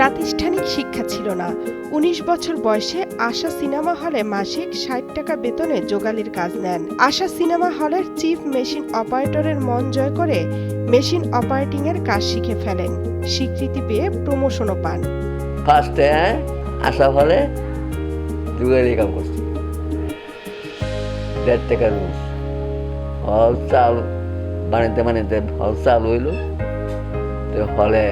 প্রাতিষ্ঠানিক শিক্ষা ছিল না। ১৯ বছর বয়সে আশা সিনেমা হলে মাসিক ৬০ টাকা বেতনে জোগালির কাজ নেন। আশা সিনেমা হলের চিফ মেশিন অপারেটরের মন জয় করে মেশিন অপারেটিং এর কাজ শিখে ফেলেন। স্বীকৃতি পেয়ে প্রমোশনও পান। ফার্স্টে আশা হলে জোগালি কাম করছি, ১.৫ টাকা রোজ। হল চাল বানাইতে হল চাল হইল, হলে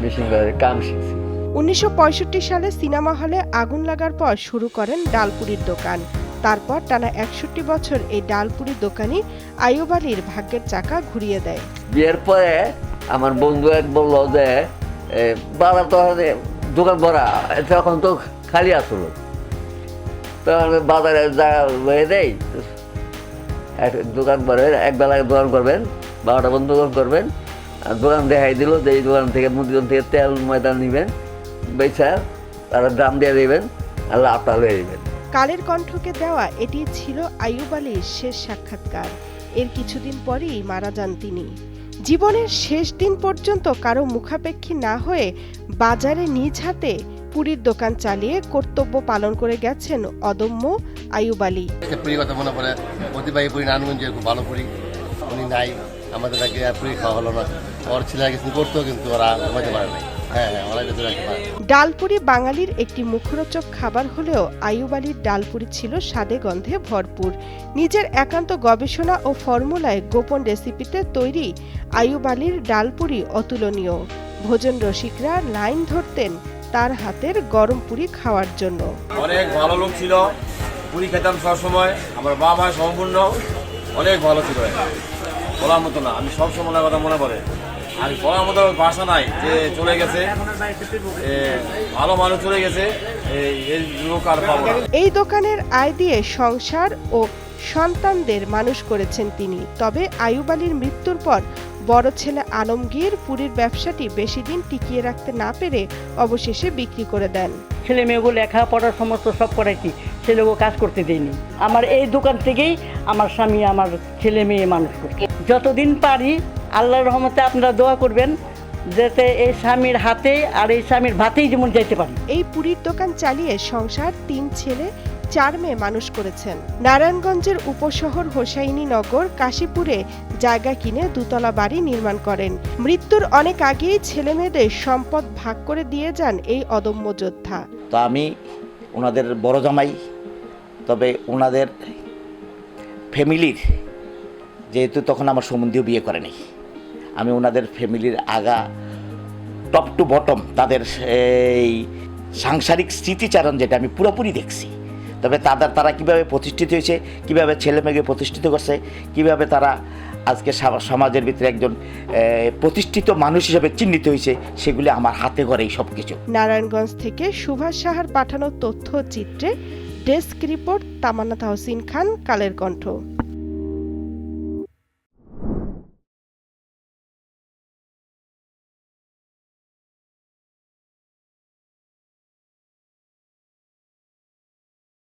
মেশিন কাম শিখছি। ১৯৬৫ সালে সিনেমা হলে আগুন লাগার পর শুরু করেন ডালপুরির দোকান। তারপর টানা ৬১ বছর এই ডালপুরির দোকানই আইয়ুব আলীর ভাগ্যের চাকা ঘুরিয়ে দেয়। বিয়ের পরে আমার বন্ধু এক বললো যে বাবার তো দোকান ভরা, তখন তো খালি আসলো, তখন বাজারে যা লয়ে দেয় দোকান করে একবেলা দোকান করবেন, 12টা বন্ধ করবেন, আর দোকান দেখাই দিল যে এই দোকান থেকে মুদিদোকান থেকে তেল ময়দা নেবেন, বেচা তারা দাম দিয়ে দেবেন আর লাভটা লয়ে দেবেন। কালের কণ্ঠকে দেওয়া এটি ছিল আইয়ুব আলীর শেষ সাক্ষাৎকার। এর কিছুদিন পরেই মারা যান তিনি। জীবনের শেষ দিন পর্যন্ত কারো মুখাপেক্ষী না হয়ে বাজারে নিজ হাতে পুরীর দোকান চালিয়ে কর্তব্য পালন করে গেছেন অদম্য আইয়ুব আলী। পুরীর কথা মনে পড়ে, প্রতিবাহী পুরী নারায়ণগঞ্জের খুব ভালো পুরী, উনি নাই, আমাদের তাকে পুরী খাওয়া হলো না। ওর ছেলেরা কিছু করতো কিন্তু ওরা ঘুমাতে পারে নাই। ডালপুরি বাঙালির একটি মুখরোচক খাবার হলেও আইয়ুব আলীর ডালপুরি ছিল স্বাদে গন্ধে ভরপুর। নিজের একান্ত গবেষণা ও ফর্মুলায় গোপন রেসিপিতে তৈরি আইয়ুব আলীর ডালপুরি অতুলনীয়। ভোজন রসিকরা লাইন ধরতেন তার হাতের গরম পুরি খাওয়ার জন্য। অনেক ভালো লোক ছিল, পুরি খেতাম সবসময়। আমার বাবা সম্পূর্ণ অনেক ভালো ছিল, বলার মতো না। আমি সবসময় কথা মনে পড়ে, আর বলার মতো ভাষা নাই যে চলে গেছে, ভালো মানুষ চলে গেছে, এই লোক আর পাবো না। এই দোকানের আয় দিয়ে সংসার ও সন্তানদের মানুষ করেছেন তিনি। তবে আইয়ুব আলীর মৃত্যুর পর বড় ছেলে আলমগীর পুরীর ব্যবসাটি বেশি দিন টিকিয়ে রাখতে না পেরে অবশেষে বিক্রি করে দেন। ছেলে মেয়েগুলো লেখাপড়ার সমস্ত সব করাইছি, ছেলেও কাজ করতে দেয়নি। আমার এই দোকান থেকেই আমার স্বামী আমার ছেলে মেয়ে মানুষ করছে। যতদিন পারি আল্লাহর রহমতে আপনারা দোয়া করবেন যাতে এই স্বামীর হাতে আর এই স্বামীর ভাতেই যেমন যেতে পারি। এই পুরীর দোকান চালিয়ে সংসার 3 ছেলে 4 মেয়ে মানুষ করেছেন। নারায়ণগঞ্জের উপশহর হোসাইনীনগর কাশীপুরে জায়গা কিনে 2তলা বাড়ি নির্মাণ করেন। মৃত্যুর অনেক আগেই ছেলে মেয়েদের সম্পদ ভাগ করে দিয়ে যান এই অদম্য যোদ্ধা। তো আমি ওনাদের বড় জামাই, তবে ওনাদের ফ্যামিলির, যেহেতু তখন আমার সম্বন্ধীয় বিয়ে করেনি, আমি ওনাদের ফ্যামিলির আগা টপ টু বটম তাদের এই সাংসারিক স্মৃতিচারণ যেটা আমি পুরোপুরি দেখছি। তবে তারা কিভাবে প্রতিষ্ঠিত হয়েছে, কিভাবে ছেলে মেয়েকে প্রতিষ্ঠিত করছে, কিভাবে তারা আজকে সমাজের ভিতরে একজন প্রতিষ্ঠিত মানুষ হিসেবে চিহ্নিত হয়েছে, সেগুলি আমার হাতে গড়েই সব কিছু। নারায়ণগঞ্জ থেকে সুভাষ সাহার পাঠানো তথ্যচিত্রে ডেস্ক রিপোর্ট তামান্না তাহসিন খান, কালের কণ্ঠ।